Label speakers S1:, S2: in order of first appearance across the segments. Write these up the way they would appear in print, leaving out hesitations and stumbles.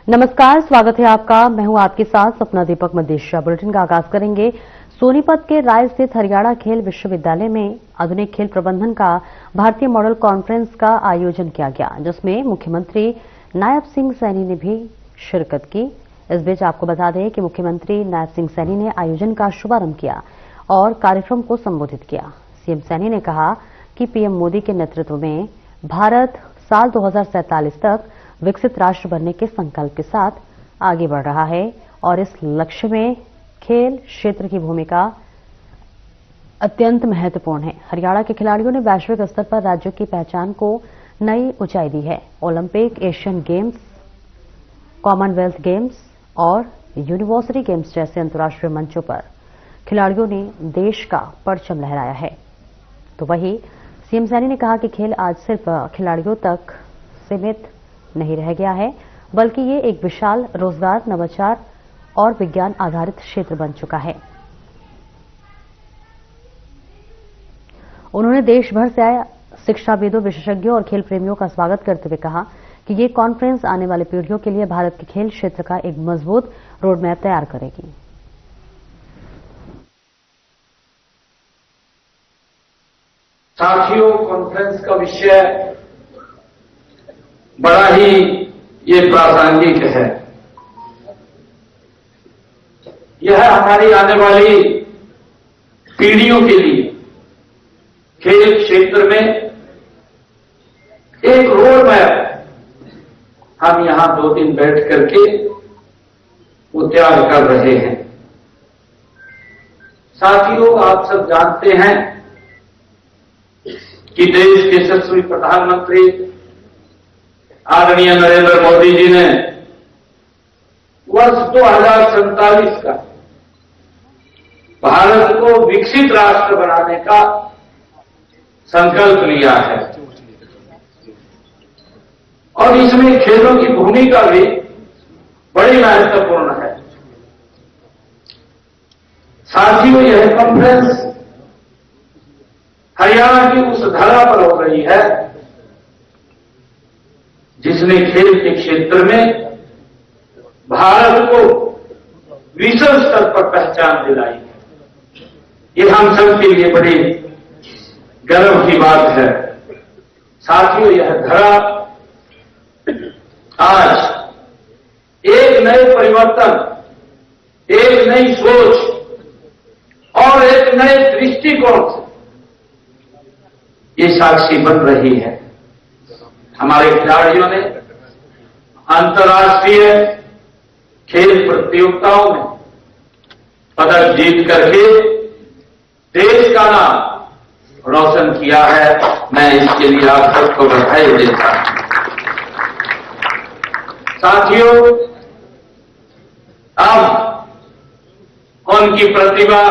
S1: नमस्कार, स्वागत है आपका। मैं हूं आपके साथ सपना दीपक मदेशिया। बुलेटिन का आगाज करेंगे। सोनीपत के राय स्थित हरियाणा खेल विश्वविद्यालय में आधुनिक खेल प्रबंधन का भारतीय मॉडल कॉन्फ्रेंस का आयोजन किया गया, जिसमें मुख्यमंत्री नायब सिंह सैनी ने भी शिरकत की। इस बीच आपको बता दें कि मुख्यमंत्री नायब सिंह सैनी ने आयोजन का शुभारंभ किया और कार्यक्रम को संबोधित किया। सीएम सैनी ने कहा कि पीएम मोदी के नेतृत्व में भारत साल 2047 तक विकसित राष्ट्र बनने के संकल्प के साथ आगे बढ़ रहा है और इस लक्ष्य में खेल क्षेत्र की भूमिका अत्यंत महत्वपूर्ण है। हरियाणा के खिलाड़ियों ने वैश्विक स्तर पर राज्यों की पहचान को नई ऊंचाई दी है। Olympic, Asian games, Commonwealth games और यूनिवर्सिटी गेम्स जैसे अंतर्राष्ट्रीय मंचों पर खिलाड़ियों ने देश का परचम लहराया है। तो वहीं सीएम सैनी ने कहा कि खेल आज सिर्फ खिलाड़ियों तक सीमित नहीं रह गया है, बल्कि ये एक विशाल रोजगार, नवाचार और विज्ञान आधारित क्षेत्र बन चुका है। उन्होंने देश भर से आए शिक्षाविदों, विशेषज्ञों और खेल प्रेमियों का स्वागत करते हुए कहा कि ये कॉन्फ्रेंस आने वाली पीढ़ियों के लिए भारत के खेल क्षेत्र का एक मजबूत रोडमैप तैयार करेगी।
S2: साथियों, कॉन्फ्रेंस का विषय बड़ा ही ये प्रासंगिक है। यह हमारी आने वाली पीढ़ियों के लिए खेल क्षेत्र में एक रोड मैप हम यहां 2 दिन बैठ करके वो तैयार कर रहे हैं। साथियों, आप सब जानते हैं कि देश के यशस्वी प्रधानमंत्री आदरणीय नरेंद्र मोदी जी ने वर्ष 2047 का भारत को विकसित राष्ट्र बनाने का संकल्प लिया है और इसमें खेलों की भूमिका भी बड़ी महत्वपूर्ण है। साथियों, यह कॉन्फ्रेंस हरियाणा की उस धरा पर हो रही है जिसने खेल के क्षेत्र में भारत को विश्व स्तर पर पहचान दिलाई है। ये हम सब के लिए बड़ी गर्व की बात है। साथियों, यह धरा आज एक नए परिवर्तन, एक नई सोच और एक नए दृष्टिकोण से ये साक्षी बन रही है। हमारे खिलाड़ियों ने अंतर्राष्ट्रीय खेल प्रतियोगिताओं में पदक जीत करके देश का नाम रोशन किया है। मैं इसके लिए आप सबको बधाई देता हूं। साथियों, अब उनकी प्रतिभा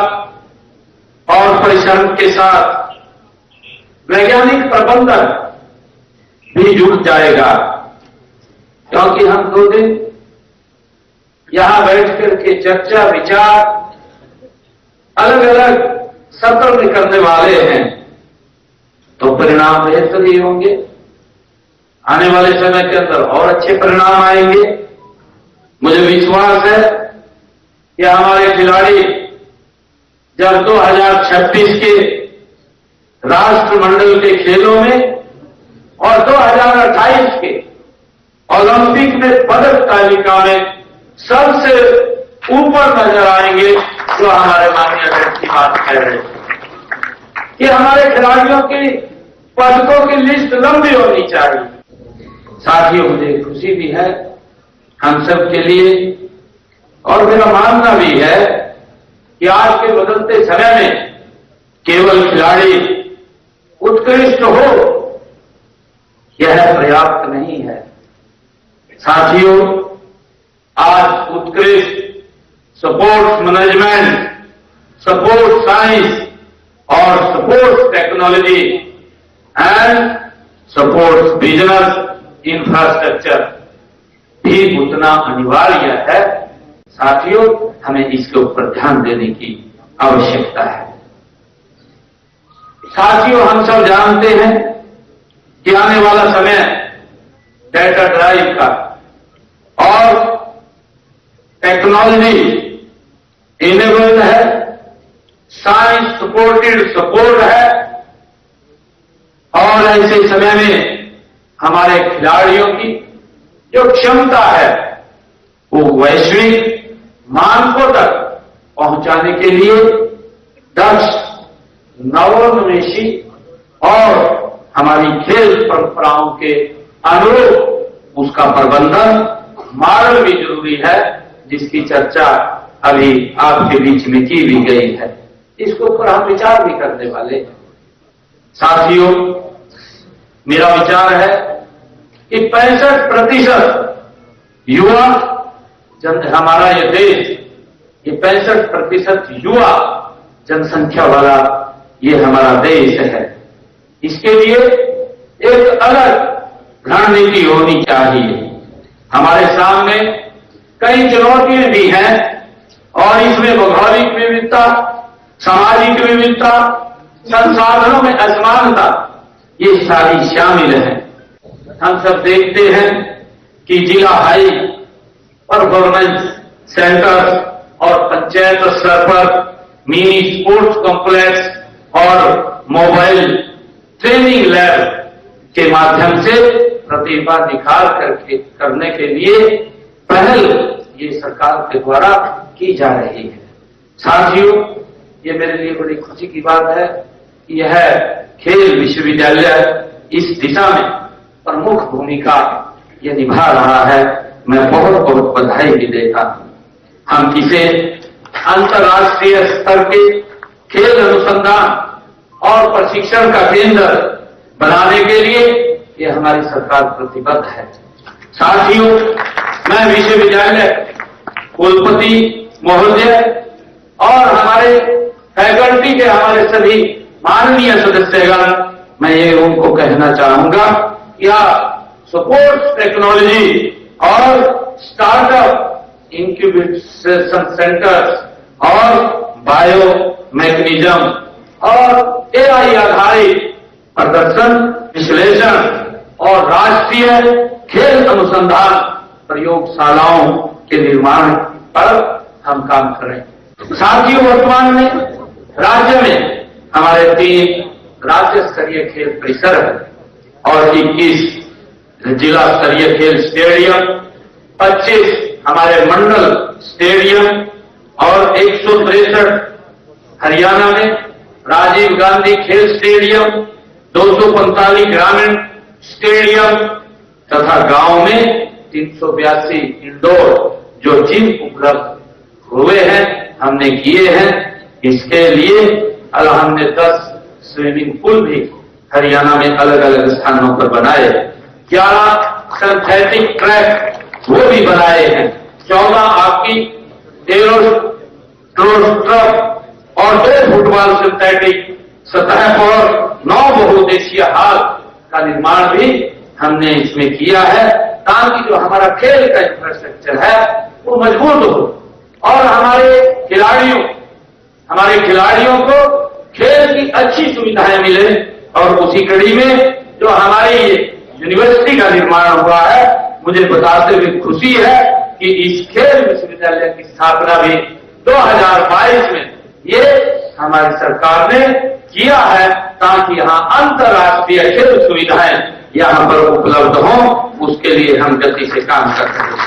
S2: और परिश्रम के साथ वैज्ञानिक प्रबंधन भी जुड़ जाएगा, क्योंकि हम 2 दिन यहां बैठ करके चर्चा, विचार, अलग अलग सत्र में करने वाले हैं, तो परिणाम बेहतर ही होंगे। आने वाले समय के अंदर और अच्छे परिणाम आएंगे। मुझे विश्वास है कि हमारे खिलाड़ी जब 2026 के राष्ट्रमंडल के खेलों में और 2028 के ओलंपिक में पदक तालिका में सबसे ऊपर नजर आएंगे, जो हमारे माननीय अध्यक्ष की बात कह रहे हैं कि हमारे खिलाड़ियों की पदकों की लिस्ट लंबी होनी चाहिए। साथियों, मुझे खुशी भी है हम सब के लिए और मेरा मानना भी है कि आज के बदलते समय में केवल खिलाड़ी उत्कृष्ट हो यह पर्याप्त नहीं है। साथियों, आज उत्कृष्ट स्पोर्ट्स मैनेजमेंट, स्पोर्ट्स साइंस और sports technology and sports business infrastructure भी उतना अनिवार्य है। साथियों, हमें इसके ऊपर ध्यान देने की आवश्यकता है। साथियों, हम सब जानते हैं कि आने वाला समय डेटा ड्राइव का और टेक्नोलॉजी इनेबल्ड है, साइंस सपोर्ट है, और ऐसे समय में हमारे खिलाड़ियों की जो क्षमता है वो वैश्विक मानकों तक पहुंचाने के लिए दक्ष, नवोन्मेषी और हमारी खेल परंपराओं के अनुरूप उसका प्रबंधन मॉडल भी जरूरी है, जिसकी चर्चा अभी आपके बीच में की भी गई है। इसके ऊपर हम विचार भी करने वाले हैं। साथियों, मेरा विचार है कि 65% युवा हमारा ये देश, ये 65% युवा जनसंख्या वाला ये हमारा देश है। इसके लिए एक अलग रणनीति होनी चाहिए। हमारे सामने कई चुनौतियां भी हैं और इसमें भौगोलिक विविधता, सामाजिक विविधता, संसाधनों में असमानता, ये सारी शामिल है। हम सब देखते हैं कि जिला हाई परफॉर्मेंस सेंटर और पंचायत स्तर पर मिनी स्पोर्ट्स कॉम्प्लेक्स और मोबाइल ट्रेनिंग लैब के माध्यम से प्रतिभा निखार करने के लिए पहल ये सरकार के द्वारा की जा रही है। साथियों, ये मेरे लिए बड़ी खुशी की बात है कि यह खेल विश्वविद्यालय इस दिशा में प्रमुख भूमिका ये निभा रहा है। मैं बहुत बहुत बधाई भी देता हूं। हम इसे अंतर्राष्ट्रीय स्तर के खेल अनुसंधान और प्रशिक्षण का केंद्र बनाने के लिए ये हमारी सरकार प्रतिबद्ध है। साथियों, मैं विश्वविद्यालय कुलपति महोदय और हमारे फैकल्टी के हमारे सभी माननीय सदस्यगण, मैं ये उनको कहना चाहूंगा, या स्पोर्ट्स टेक्नोलॉजी और स्टार्टअप इंक्यूबेशन सेंटर्स और बायो मैकेनिज्म और एआई आधारित प्रदर्शन विश्लेषण और राष्ट्रीय खेल अनुसंधान प्रयोगशालाओं के निर्माण पर हम काम करें। साथियों, वर्तमान में राज्य में हमारे 3 राज्य स्तरीय खेल परिसर है और 21 जिला स्तरीय खेल स्टेडियम, 25 हमारे मंडल स्टेडियम और 163 हरियाणा में राजीव गांधी खेल स्टेडियम, 245 ग्रामीण स्टेडियम तथा गांव में 382 इंडोर जो जिम उपलब्ध हुए हैं, हमने किए हैं। इसके लिए हमने 10 स्विमिंग पूल भी हरियाणा में अलग अलग स्थानों पर बनाए, 11 सिंथेटिक ट्रैक वो भी बनाए हैं, 14 आपकी ट्रफ और 2 फुटबॉल सिंथेटिक सतह पर 9 बहुउद्देशीय हॉल का निर्माण भी हमने इसमें किया है, ताकि जो हमारा खेल का इंफ्रास्ट्रक्चर है वो मजबूत हो और हमारे खिलाड़ियों को खेल की अच्छी सुविधाएं मिले। और उसी कड़ी में जो हमारी यूनिवर्सिटी का निर्माण हुआ है, मुझे बताते हुए खुशी है कि इस खेल विश्वविद्यालय की स्थापना भी 2022 में ये हमारी सरकार ने किया है, ताकि यहाँ अंतर्राष्ट्रीय खेल सुविधाएं यहाँ पर उपलब्ध हों। उसके लिए हम गति से काम कर रहे हैं।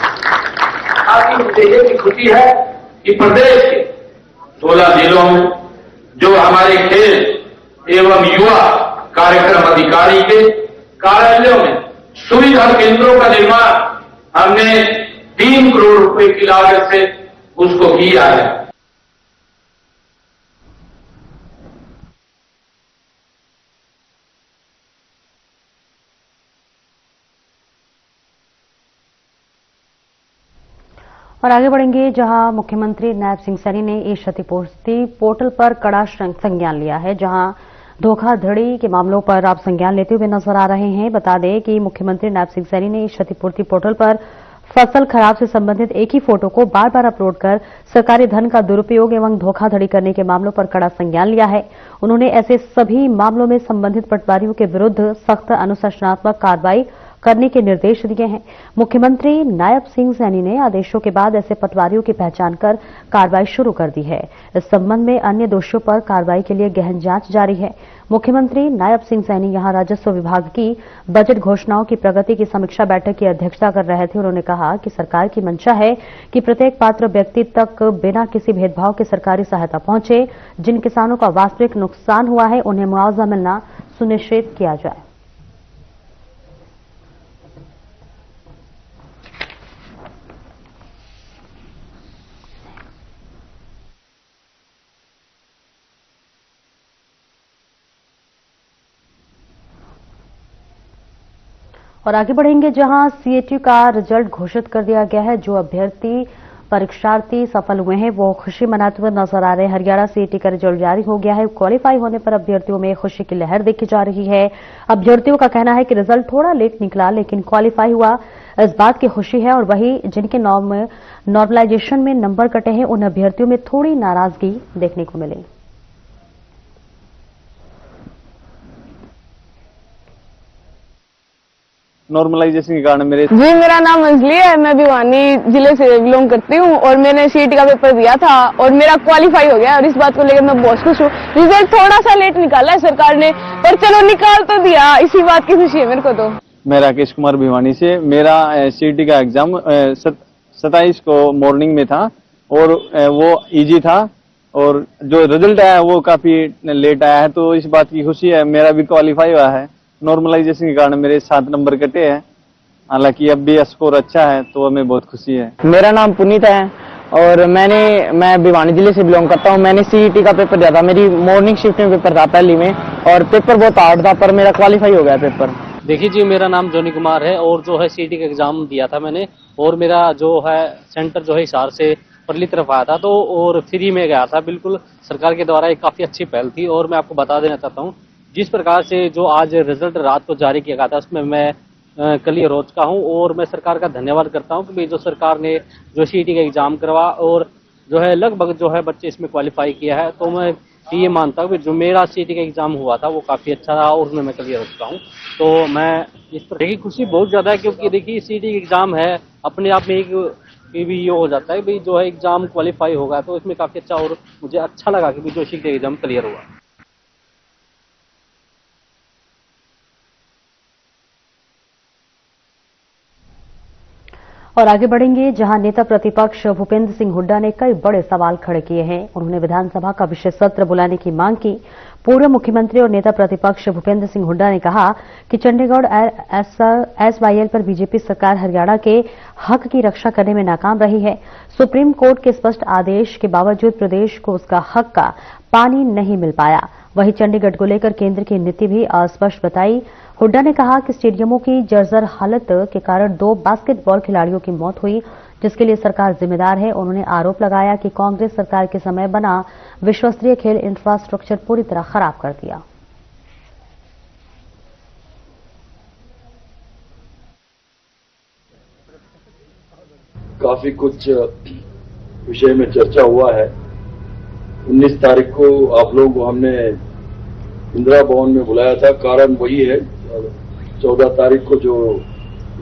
S2: साथ ही मुझे ये भी खुशी है कि प्रदेश के 16 जिलों में जो हमारे खेल एवं युवा कार्यक्रम अधिकारी के कार्यालयों में सुविधा केंद्रों का निर्माण हमने 3 करोड़ रुपए की लागत से उसको किया है।
S1: और आगे बढ़ेंगे, जहां मुख्यमंत्री नायब सिंह सैनी ने इस क्षतिपूर्ति पोर्टल पर कड़ा संज्ञान लिया है, जहां धोखाधड़ी के मामलों पर आप संज्ञान लेते हुए नजर आ रहे हैं। बता दें कि मुख्यमंत्री नायब सिंह सैनी ने इस क्षतिपूर्ति पोर्टल पर फसल खराब से संबंधित एक ही फोटो को बार बार अपलोड कर सरकारी धन का दुरुपयोग एवं धोखाधड़ी करने के मामलों पर कड़ा संज्ञान लिया है। उन्होंने ऐसे सभी मामलों में संबंधित पटवारियों के विरुद्ध सख्त अनुशासनात्मक कार्रवाई करने के निर्देश दिए हैं। मुख्यमंत्री नायब सिंह सैनी ने आदेशों के बाद ऐसे पटवारियों की पहचान कर कार्रवाई शुरू कर दी है। इस संबंध में अन्य दोषियों पर कार्रवाई के लिए गहन जांच जारी है। मुख्यमंत्री नायब सिंह सैनी यहां राजस्व विभाग की बजट घोषणाओं की प्रगति की समीक्षा बैठक की अध्यक्षता कर रहे थे। उन्होंने कहा कि सरकार की मंशा है कि प्रत्येक पात्र व्यक्ति तक बिना किसी भेदभाव के सरकारी सहायता पहुंचे। जिन किसानों का वास्तविक नुकसान हुआ है उन्हें मुआवजा मिलना सुनिश्चित किया जाए। और आगे बढ़ेंगे जहां सीएटी का रिजल्ट घोषित कर दिया गया है। जो अभ्यर्थी परीक्षार्थी सफल हुए हैं वो खुशी मनाते हुए नजर आ रहे हैं। हरियाणा सीएटी का रिजल्ट जारी हो गया है। क्वालिफाई होने पर अभ्यर्थियों में खुशी की लहर देखी जा रही है। अभ्यर्थियों का कहना है कि रिजल्ट थोड़ा लेट निकला लेकिन क्वालिफाई हुआ, इस बात की खुशी है। और वहीं जिनके नॉर्मलाइजेशन में नंबर कटे हैं उन अभ्यर्थियों में थोड़ी नाराजगी देखने को मिली।
S3: नॉर्मलाइजेशन के कारण मेरे
S4: जी, मेरा नाम अंजलि है। मैं भिवानी जिले से बिलोंग करती हूँ और मैंने सीईटी का पेपर दिया था और मेरा क्वालिफाई हो गया और इस बात को लेकर मैं बहुत खुश हूँ। रिजल्ट थोड़ा सा लेट निकाला है सरकार ने, पर चलो निकाल तो दिया, इसी बात की खुशी है मेरे को। तो
S3: मैं राकेश कुमार भिवानी से, मेरा सीईटी का एग्जाम 27 को मॉर्निंग में था और वो इजी था और जो रिजल्ट आया वो काफी लेट आया है, तो इस बात की खुशी है। मेरा भी क्वालिफाई हुआ है। नॉर्मलाइजेशन के कारण मेरे 7 नंबर कटे हैं, हालांकि अब भी स्कोर अच्छा है तो हमें बहुत खुशी है।
S5: मेरा नाम पुनीत है और मैं भिवानी जिले से बिलोंग करता हूं। मैंने सीईटी का पेपर दिया था, मेरी मॉर्निंग शिफ्ट में पेपर था पहली में, और पेपर बहुत हार्ड था पर मेरा क्वालिफाई हो गया पेपर।
S6: देखिए जी, मेरा नाम जोनी कुमार है और जो है सीईटी का एग्जाम दिया था मैंने, और मेरा जो है सेंटर जो है हिसार से परली तरफ आया था, तो और फ्री में गया था। बिल्कुल सरकार के द्वारा एक काफी अच्छी पहल थी। और मैं आपको बता देना चाहता हूँ, जिस प्रकार से जो आज रिजल्ट रात को जारी किया गया था उसमें मैं क्लियर हो चुका हूँ और मैं सरकार का धन्यवाद करता हूँ कि जो सरकार ने जो सीईटी का एग्जाम करवा और जो है लगभग जो है बच्चे इसमें क्वालिफाई किया है। तो मैं ये मानता हूँ कि जो मेरा सीईटी का एग्जाम हुआ था वो काफी अच्छा रहा और उसमें मैं क्लियर हो चुका हूँ। तो मैं इस पर देखिए खुशी बहुत ज्यादा है, क्योंकि देखिए सीईटी का एग्जाम है अपने आप में एक भी ये हो जाता है भाई जो है एग्जाम क्वालिफाई होगा, तो इसमें काफी अच्छा और मुझे अच्छा लगा कि जो सीईटी का एग्जाम क्लियर हुआ।
S1: और आगे बढ़ेंगे जहां नेता प्रतिपक्ष भूपेंद्र सिंह हुड्डा ने कई बड़े सवाल खड़े किए हैं। उन्होंने विधानसभा का विशेष सत्र बुलाने की मांग की। पूर्व मुख्यमंत्री और नेता प्रतिपक्ष भूपेंद्र सिंह हुड्डा ने कहा कि चंडीगढ़ एसवाईएल पर बीजेपी सरकार हरियाणा के हक की रक्षा करने में नाकाम रही है। सुप्रीम कोर्ट के स्पष्ट आदेश के बावजूद प्रदेश को उसका हक का पानी नहीं मिल पाया। वहीं चंडीगढ़ को लेकर केंद्र की नीति भी अस्पष्ट बताई। हुड्डा ने कहा कि स्टेडियमों की जर्जर हालत के कारण 2 बास्केटबॉल खिलाड़ियों की मौत हुई, जिसके लिए सरकार जिम्मेदार है। उन्होंने आरोप लगाया कि कांग्रेस सरकार के समय बना विश्वस्तरीय खेल इंफ्रास्ट्रक्चर पूरी तरह खराब कर दिया।
S7: काफी कुछ विषय में चर्चा हुआ है। 19 तारीख को आप लोगों को हमने इंदिरा भवन में बुलाया था, कारण वही है 14 तारीख को जो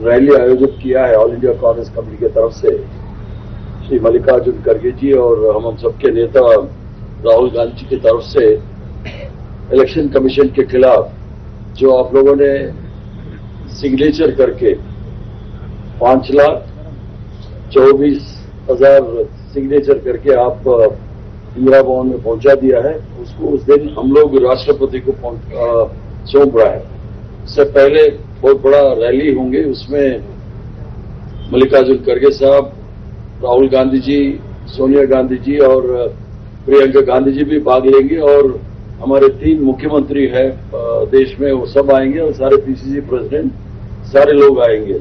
S7: रैली आयोजित किया है ऑल इंडिया कांग्रेस कमेटी की तरफ से श्री मल्लिकार्जुन खड़गे जी और हम सबके नेता राहुल गांधी जी की तरफ से इलेक्शन कमीशन के खिलाफ जो आप लोगों ने सिग्नेचर करके 5,24,000 सिग्नेचर करके आप इंदिरा भवन में पहुंचा दिया है, उसको उस दिन हम लोग राष्ट्रपति को सौंप रहा है। इससे पहले बहुत बड़ा रैली होंगे, उसमें मल्लिकार्जुन खड़गे साहब, राहुल गांधी जी, सोनिया गांधी जी और प्रियंका गांधी जी भी भाग लेंगे और हमारे 3 मुख्यमंत्री हैं देश में, वो सब आएंगे और सारे पीसीसी प्रेसिडेंट सारे लोग आएंगे।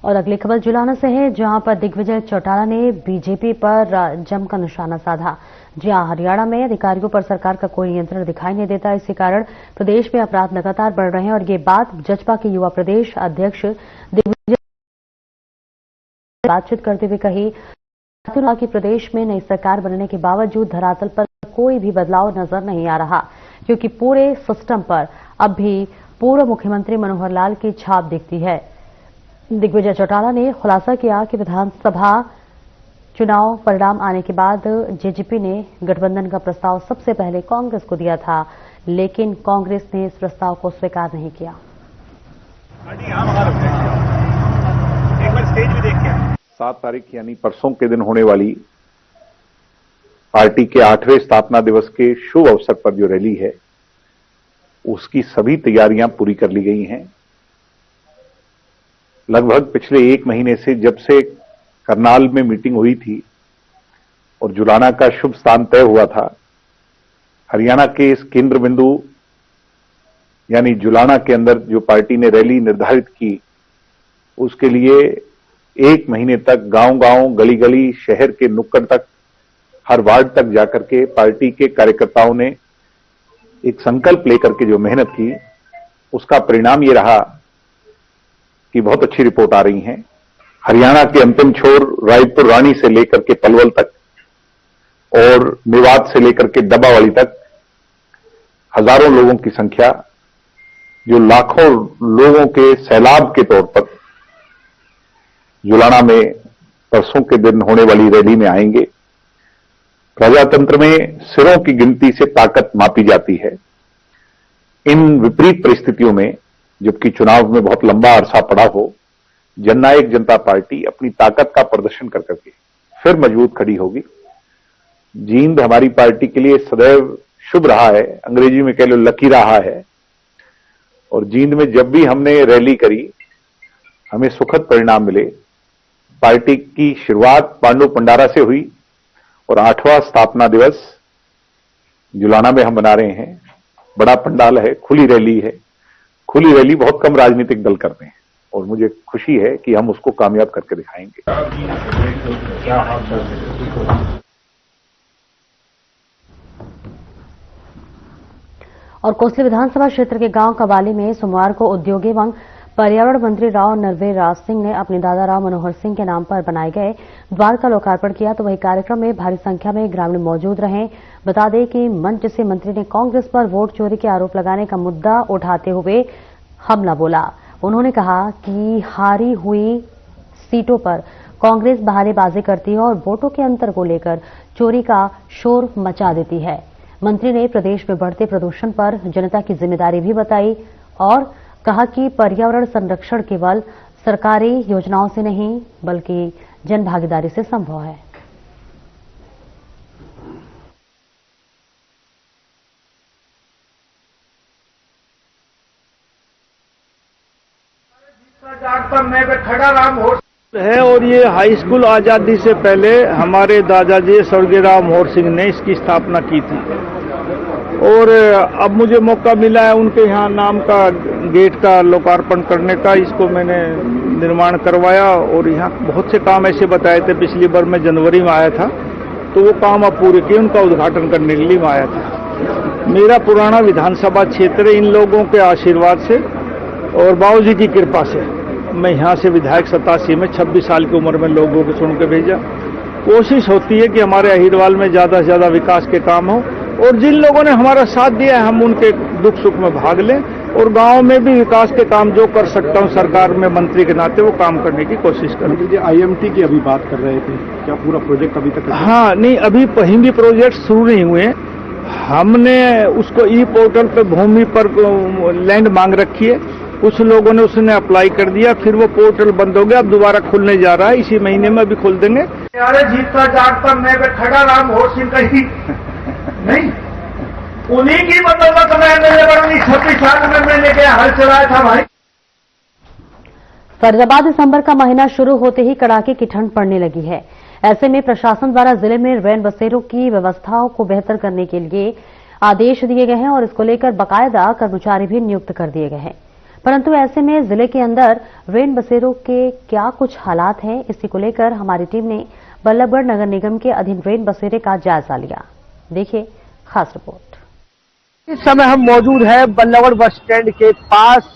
S1: और अगली खबर जुलाना से है, जहां पर दिग्विजय चौटाला ने बीजेपी पर जमकर निशाना साधा। जी हां, हरियाणा में अधिकारियों पर सरकार का कोई नियंत्रण दिखाई नहीं देता। इसी कारण प्रदेश में अपराध लगातार बढ़ रहे हैं और ये बात जजपा के युवा प्रदेश अध्यक्ष दिग्विजय बातचीत करते हुए कही। कि प्रदेश में नई सरकार बनने के बावजूद धरातल पर कोई भी बदलाव नजर नहीं आ रहा, क्योंकि पूरे सिस्टम पर अब भी पूर्व मुख्यमंत्री मनोहर लाल की छाप दिखती है। दिग्विजय चौटाला ने खुलासा किया कि विधानसभा चुनाव परिणाम आने के बाद जेजेपी ने गठबंधन का प्रस्ताव सबसे पहले कांग्रेस को दिया था, लेकिन कांग्रेस ने इस प्रस्ताव को स्वीकार नहीं किया।
S8: 7 तारीख यानी परसों के दिन होने वाली पार्टी के 8वें स्थापना दिवस के शुभ अवसर पर जो रैली है, उसकी सभी तैयारियां पूरी कर ली गई हैं। लगभग पिछले 1 महीने से जब से करनाल में मीटिंग हुई थी और जुलाना का शुभ स्थान तय हुआ था, हरियाणा के इस केंद्र बिंदु यानी जुलाना के अंदर जो पार्टी ने रैली निर्धारित की, उसके लिए 1 महीने तक गांव-गांव, गली-गली, शहर के नुक्कड़ तक, हर वार्ड तक जाकर के पार्टी के कार्यकर्ताओं ने एक संकल्प लेकर के जो मेहनत की, उसका परिणाम ये रहा कि बहुत अच्छी रिपोर्ट आ रही है। हरियाणा के अंतिम छोर रायपुर रानी से लेकर के पलवल तक और मेवात से लेकर के डब्बावाली तक हजारों लोगों की संख्या, जो लाखों लोगों के सैलाब के तौर पर जुलाना में परसों के दिन होने वाली रैली में आएंगे। प्रजातंत्र में सिरों की गिनती से ताकत मापी जाती है। इन विपरीत परिस्थितियों में, जबकि चुनाव में बहुत लंबा अरसा पड़ा हो, जननायक जनता पार्टी अपनी ताकत का प्रदर्शन कर करके फिर मजबूत खड़ी होगी। जींद हमारी पार्टी के लिए सदैव शुभ रहा है, अंग्रेजी में कह लो लकी रहा है, और जींद में जब भी हमने रैली करी, हमें सुखद परिणाम मिले। पार्टी की शुरुआत पांडु पंडारा से हुई और 8वां स्थापना दिवस जुलाना में हम मना रहे हैं। बड़ा पंडाल है, खुली रैली है। खुली रैली बहुत कम राजनीतिक दल करते हैं और मुझे खुशी है कि हम उसको कामयाब करके दिखाएंगे।
S1: और कोसली विधानसभा क्षेत्र के गांव कबाली में सोमवार को उद्योग एवं पर्यावरण मंत्री राव नरवेर राज सिंह ने अपने दादा राव मनोहर सिंह के नाम पर बनाए गए द्वार का लोकार्पण किया, तो वही कार्यक्रम में भारी संख्या में ग्रामीण मौजूद रहे। बता दें कि मंच से मंत्री ने कांग्रेस पर वोट चोरी के आरोप लगाने का मुद्दा उठाते हुए हमला बोला। उन्होंने कहा कि हारी हुई सीटों पर कांग्रेस बहानेबाजी करती है और वोटों के अंतर को लेकर चोरी का शोर मचा देती है। मंत्री ने प्रदेश में बढ़ते प्रदूषण पर जनता की जिम्मेदारी भी बताई और कहा कि पर्यावरण संरक्षण केवल सरकारी योजनाओं से नहीं बल्कि जन भागीदारी से संभव है।
S9: है और ये हाई स्कूल आजादी से पहले हमारे दादाजी स्वर्गीय राव मनोहर सिंह ने इसकी स्थापना की थी और अब मुझे मौका मिला है उनके यहाँ नाम का गेट का लोकार्पण करने का। इसको मैंने निर्माण करवाया और यहाँ बहुत से काम ऐसे बताए थे। पिछली बार मैं जनवरी में आया था तो वो काम अब पूरे किए, उनका उद्घाटन करने के लिए मैं आया था। मेरा पुराना विधानसभा क्षेत्र इन लोगों के आशीर्वाद से और बाबूजी की कृपा से मैं यहाँ से विधायक 87 में 26 साल की उम्र में लोगों को चुन के भेजा। कोशिश होती है कि हमारे अहिरवाल में ज़्यादा से ज़्यादा विकास के काम हो और जिन लोगों ने हमारा साथ दिया है हम उनके दुख सुख में भाग लें और गांव में भी विकास के काम जो कर सकता हूं सरकार में मंत्री के नाते वो काम करने की कोशिश करें।
S10: IMT की अभी बात कर रहे थे, क्या पूरा प्रोजेक्ट अभी तक?
S9: हाँ, नहीं, अभी कहीं भी प्रोजेक्ट शुरू नहीं हुए। हमने उसको ई पोर्टल पे भूमि पर लैंड मांग रखी है, कुछ लोगों ने उसने अप्लाई कर दिया, फिर वो पोर्टल बंद हो गया, अब दोबारा खुलने जा रहा है, इसी महीने में अभी खोल देंगे।
S2: अरे जीत का जाट पर मैं खड़ा राम मनोहर सिंह कहीं नहीं, उन्हीं की बदौलत में मेरे बड़ी 26 साल में मैंने क्या हल चलाया था भाई।
S1: फरीदाबाद दिसंबर का महीना शुरू होते ही कड़ाके की ठंड पड़ने लगी है। ऐसे में प्रशासन द्वारा जिले में रैन बसेरों की व्यवस्थाओं को बेहतर करने के लिए आदेश दिए गए हैं और इसको लेकर बाकायदा कर्मचारी भी नियुक्त कर दिए गए हैं। परंतु ऐसे में जिले के अंदर रैन बसेरों के क्या कुछ हालात हैं, इसी को लेकर हमारी टीम ने बल्लभगढ़ नगर निगम के अधीन रैन बसेरे का जायजा लिया। देखिए खास रिपोर्ट।
S11: इस समय हम मौजूद है बल्लभगढ़ बस स्टैंड के पास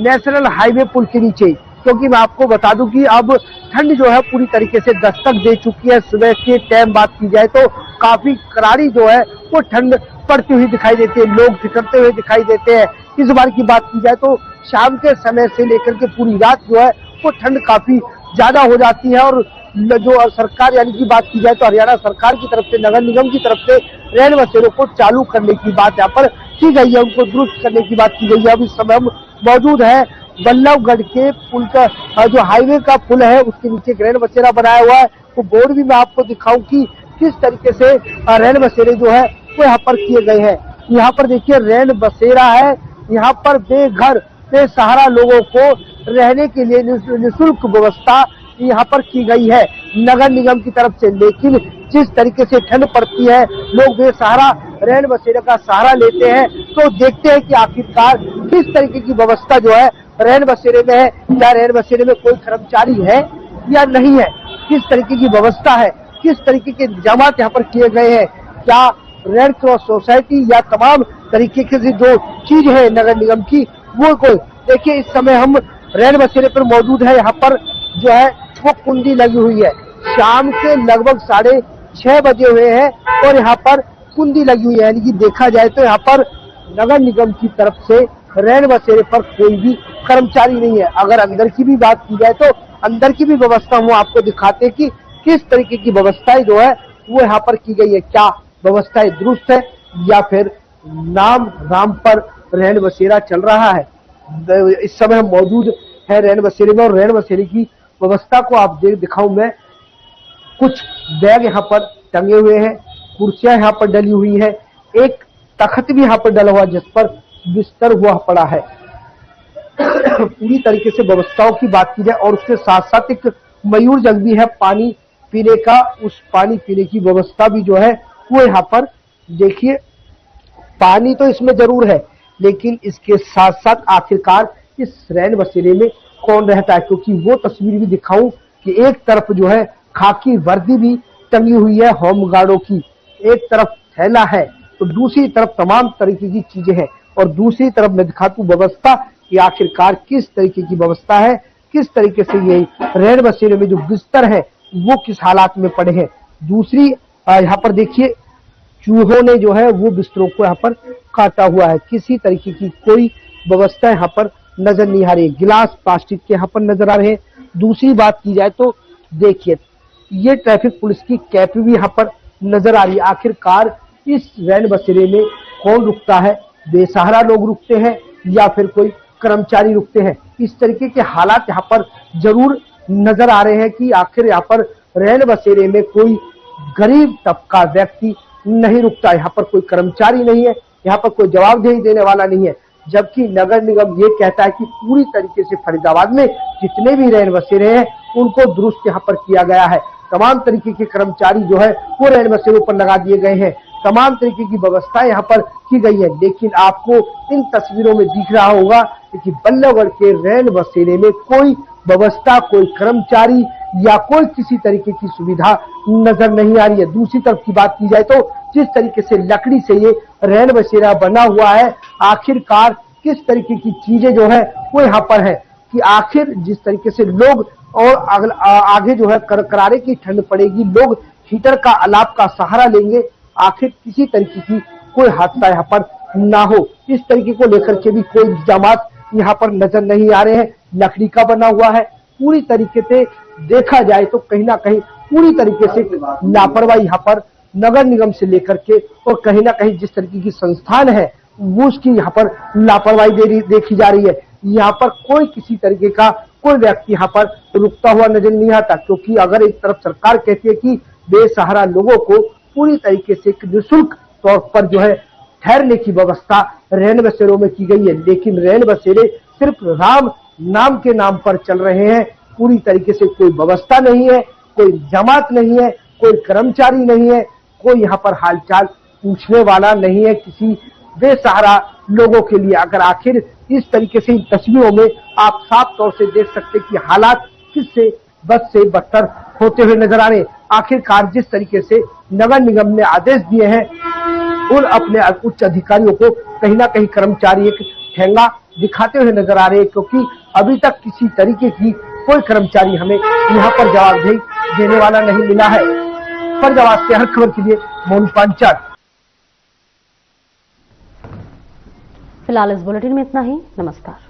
S11: नेशनल हाईवे पुल के नीचे। क्योंकि मैं आपको बता दूं कि अब ठंड जो है पूरी तरीके से दस्तक दे चुकी है। सुबह के टाइम बात की जाए तो काफी करारी जो है वो ठंड पड़ती हुई दिखाई देती है, लोग ठिठुरते हुए दिखाई देते हैं। इस बार की बात की जाए तो शाम के समय से लेकर के पूरी रात जो है वो ठंड काफी ज्यादा हो जाती है। और जो सरकार यानी की बात की जाए तो हरियाणा सरकार की तरफ से, नगर निगम की तरफ से रैन बसेरों को चालू करने की बात यहाँ पर की गई है, उनको दुरुस्त करने की बात की गई है। अब इस समय हम मौजूद है बल्लभगढ़ के पुल का जो हाईवे का पुल है उसके नीचे रैन बसेरा बनाया हुआ है। वो बोर्ड भी मैं आपको दिखाऊं कि किस तरीके से रैन बसेरे जो है वो यहाँ पर किए गए हैं। यहाँ पर देखिए रैन बसेरा है, यहाँ पर बेघर बेसहारा लोगों को रहने के लिए निःशुल्क व्यवस्था यहाँ पर की गई है नगर निगम की तरफ से। लेकिन जिस तरीके से ठंड पड़ती है, लोग बेसहारा रैन बसेरे का सहारा लेते हैं, तो देखते हैं कि आखिरकार किस तरीके की व्यवस्था जो है रैन बसेरे में है। क्या रैन बसेरे में कोई कर्मचारी है या नहीं है, किस तरीके की व्यवस्था है, किस तरीके के इंतजाम यहाँ पर किए गए हैं, क्या रेड क्रॉस सोसाइटी या तमाम तरीके की जो चीज है नगर निगम की वो कोई। देखिए इस समय हम रैन बसेरे पर मौजूद है, यहाँ पर जो है वो कुंडी लगी हुई है। शाम के लगभग 6:30 बजे हुए हैं और यहाँ पर कुंडी लगी हुई है, यानी कि देखा जाए तो यहाँ पर नगर निगम की तरफ से रैन बसेरे पर कोई भी कर्मचारी नहीं है। अगर अंदर की भी बात की जाए तो अंदर की भी व्यवस्था वो आपको दिखाते कि किस तरीके की व्यवस्थाएं जो है वो यहाँ पर की गई है, क्या व्यवस्थाएं दुरुस्त है या फिर नाम पर रैन बसेरा चल रहा है। इस समय हम मौजूद है रैन बसेरे में और रैन बसेरे की व्यवस्था को आप दिखाऊं मैं। कुछ बैग यहाँ पर टंगे हुए हैं, कुर्सियां यहाँ पर डली हुई है, एक तख्त भी यहाँ पर डला हुआ जिस पर बिस्तर हुआ पड़ा है। पूरी तरीके से व्यवस्थाओं की बात की जाए और उसके साथ साथ एक मयूर जग भी है पानी पीने का, उस पानी पीने की व्यवस्था भी जो है वो यहाँ पर देखिए। पानी तो इसमें जरूर है लेकिन इसके साथ साथ आखिरकार इस रैन बसेरे में कौन रहता है, क्योंकि वो तस्वीर भी दिखाऊं कि एक तरफ जो है खाकी वर्दी भी टंगी हुई है होमगार्डों की, एक तरफ थैला है तो दूसरी तरफ तमाम तरीके की चीजें हैं। और दूसरी तरफ मैं दिखाता हूं व्यवस्था कि आखिरकार किस तरीके की व्यवस्था है, किस तरीके से ये रैन बसेरे में जो बिस्तर है वो किस हालात में पड़े हैं। दूसरी यहाँ पर देखिए चूहों ने जो है वो बिस्तरों को यहाँ पर काटा हुआ है, किसी तरीके की कोई व्यवस्था यहाँ पर नजर नहीं आ रही है। गिलास प्लास्टिक के यहाँ पर नजर आ रहे हैं। दूसरी बात की जाए तो देखिए ये ट्रैफिक पुलिस की कैप भी यहाँ पर नजर आ रही है। आखिरकार इस रैन बसेरे में कौन रुकता है, बेसहारा लोग रुकते हैं या फिर कोई कर्मचारी रुकते हैं, इस तरीके के हालात यहाँ पर जरूर नजर आ रहे हैं कि आखिर यहाँ पर रैन बसेरे में कोई गरीब तबका व्यक्ति नहीं रुकता, यहाँ पर कोई कर्मचारी नहीं है, यहाँ पर कोई जवाबदेही देने वाला नहीं है। जबकि नगर निगम ये कहता है कि पूरी तरीके से फरीदाबाद में जितने भी रैन बसेरे हैं उनको दुरुस्त यहाँ पर किया गया है। तमाम तरीके के कर्मचारी जो है वो रैन बसेरों पर लगा दिए गए हैं, तमाम तरीके की व्यवस्थाएं यहाँ पर की गई है। लेकिन आपको इन तस्वीरों में दिख रहा होगा कि बल्लभगढ़ के रैन बसेरे में कोई व्यवस्था, कोई कर्मचारी या कोई किसी तरीके की सुविधा नजर नहीं आ रही है। दूसरी तरफ की बात की जाए तो जिस तरीके से लकड़ी से ये रैन बसेरा बना हुआ है, आखिरकार किस तरीके की चीजें जो है वो यहाँ पर है कि आखिर जिस तरीके से लोग और आगे जो है करारे की ठंड पड़ेगी, लोग हीटर का अलाव का सहारा लेंगे, आखिर किसी तरीके की कोई हादसा यहाँ पर ना हो, इस तरीके को लेकर के भी कोई इंतजाम यहाँ पर नजर नहीं आ रहे हैं। लकड़ी का बना हुआ है, पूरी तरीके से देखा जाए तो कहीं ना कहीं पूरी तरीके से लापरवाही यहाँ पर नगर निगम से लेकर के और कहीं ना कहीं जिस तरीके की संस्थान है वो उसकी यहाँ पर लापरवाही देखी जा रही है। यहाँ पर कोई किसी तरीके का कोई व्यक्ति यहाँ पर रुकता हुआ नजर नहीं आता, क्योंकि अगर एक तरफ सरकार कहती है कि बेसहारा लोगों को पूरी तरीके से निःशुल्क तौर पर जो है ठहरने की व्यवस्था रैन बसेरों में की गई है, लेकिन रैन बसेरे सिर्फ राम नाम के नाम पर चल रहे हैं। पूरी तरीके से कोई व्यवस्था नहीं है, कोई जमात नहीं है, कोई कर्मचारी नहीं है, कोई यहाँ पर हालचाल पूछने वाला नहीं है किसी बेसहारा लोगों के लिए। अगर आखिर इस तरीके से इन तस्वीरों में आप साफ तौर से देख सकते कि हालात किससे बद से बदतर होते हुए नजर आ रहे हैं। आखिरकार जिस तरीके से नगर निगम ने आदेश दिए हैं उन अपने उच्च अधिकारियों को कहीं ना कहीं कर्मचारी एक ठेंगा दिखाते हुए नजर आ रहे हैं, क्योंकि अभी तक किसी तरीके की कोई कर्मचारी हमें यहाँ पर जवाबदेही देने वाला नहीं मिला है। फैजाबाद से हर खबर के लिए मोनू पांचाल।
S1: फिलहाल इस बुलेटिन में इतना ही। नमस्कार।